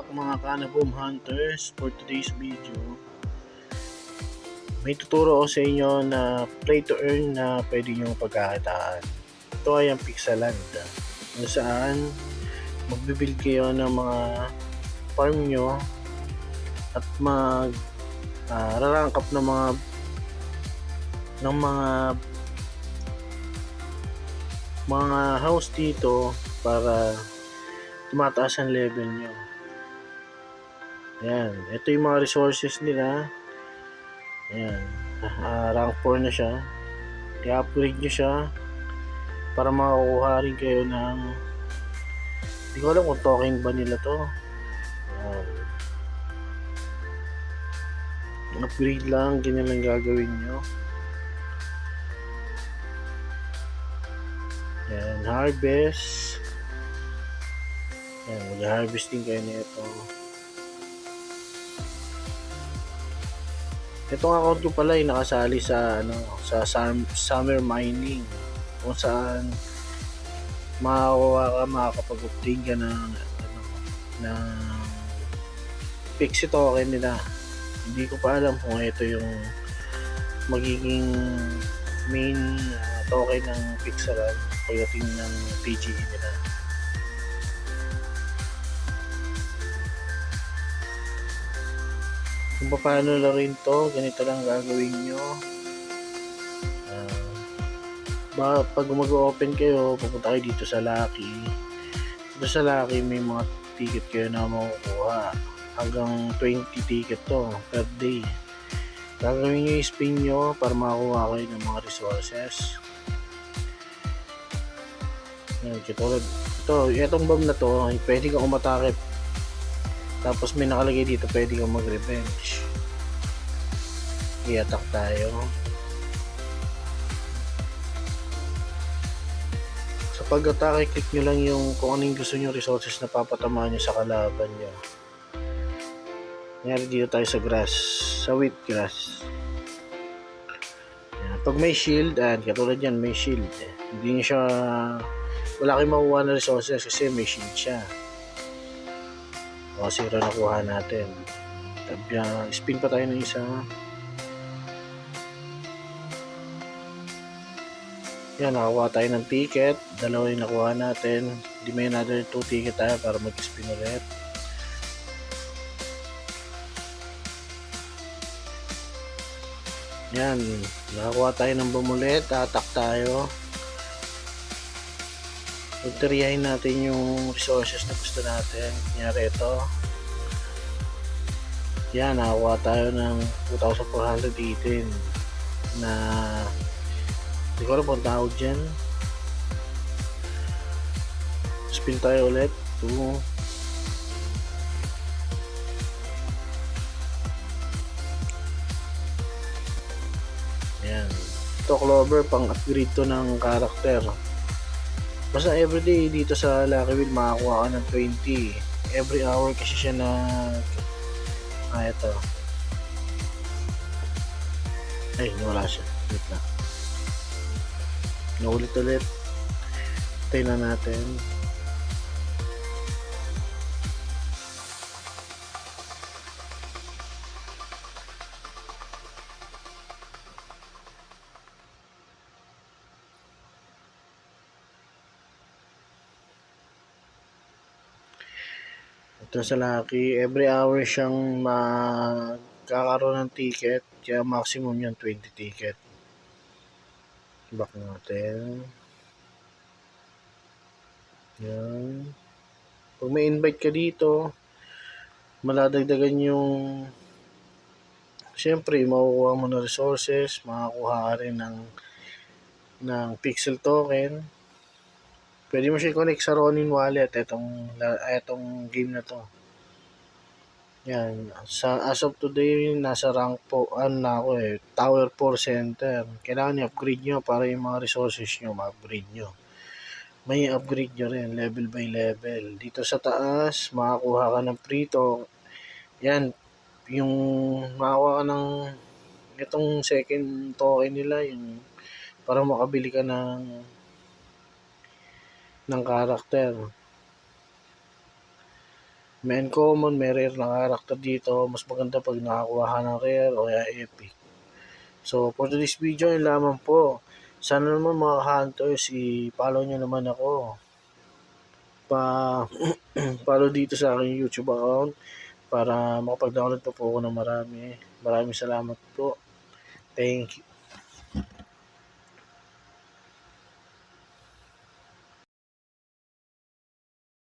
mga Kanaboom Hunters. For today's video, may tuturo ako sa inyo na play to earn na pwede nyo pagkakitaan. Ito ay ang Pixeland, kung saan magbibuild kayo ng mga farm nyo at rarank up ng mga house dito para tumataas ang level nyo. Ayan, ito yung mga resources nila. Ayan, rank 4 na siya. I-upgrade nyo siya para makakuha rin kayo ng, hindi ko alam kung token ba nila to. Ayan, upgrade lang, ganyan lang gagawin nyo. Ayan, harvest. Ayan, mag-harvest din kayo nito. Itong account ko pala ay nakasali sa summer mining, kung saan makakapag-obtain ka ng Pixie token nila. Hindi ko pa alam kung ito yung magiging main token ng Pixeland pagdating ng PGE nila. Kung paano na rin to, ganito lang gagawin nyo. Pag mag-open kayo, pupunta kayo dito sa Lucky. Dito sa Lucky may mga ticket kayo na makukuha. Hanggang 20 ticket to per day. Gagawin nyo yung spin nyo para makakuha kayo ng mga resources. Katulad ito, itong bomb na to, pwede kang umatake. Tapos may nakalagay dito, pwede kang mag-revenge. I-attack tayo. Sa pag-atake, click nyo lang yung kung anong gusto nyo resources na papatamaan nyo sa kalaban nyo. Nangyari dito tayo sa grass, sa wheatgrass. Pag may shield, katulad yan, may shield. Hindi nyo siya, wala kayong makuha na resources kasi may shield siya. O, 0 nakuha natin. Spin pa tayo ng isa. Yan, nakakuha tayo ng ticket. Dalawa yung nakuha natin. Hindi may another 2 ticket tayo para mag-spin ulit. Yan, nakakuha tayo ng bumulit. Attack tayo. Pagtiriyahin natin yung resources na gusto natin. Kunyari ito. Yan, nakakuha tayo ng 2,418 na hindi ko alam kung tawag dyan. Spin tayo ulit. 2. Yan. Ito clover, pang upgrade to ng character. Basta everyday dito sa Lucky Wheel makakuha ka ng 20. Every hour kasi siya na ito. Ay, nawala siya. Wait lang. Naulit-ulit. Tayo na natin. Ito sa Lucky, every hour siyang magkakaroon ng ticket, kaya maximum yan 20 ticket. Back natin. Yan. Pag may invite ka dito, maladagdagan yung, siyempre makukuha mo na resources, makakuha ka rin ng pixel token. Pwede mo siya connect sa Ronin wallet, etong game na to. Yan, as of today, nasa rank po, na ako Tower 4 Center. Kailangan i-upgrade nyo para yung mga resources nyo, ma-upgrade nyo. May upgrade nyo rin, level by level. Dito sa taas, makakuha ka ng pre-to. Yan, yung makakuha ka ng itong second token nila, yung para makabili ka ng karakter. May uncommon, may rare na character dito. Mas maganda pag nakakuha ka ng rare o kaya epic. So, for today's video, yun lamang po. Sana naman mga hunters, i-follow nyo naman ako. Follow dito sa aking YouTube account para makapag-download pa po ako ng marami. Maraming salamat po. Thank you.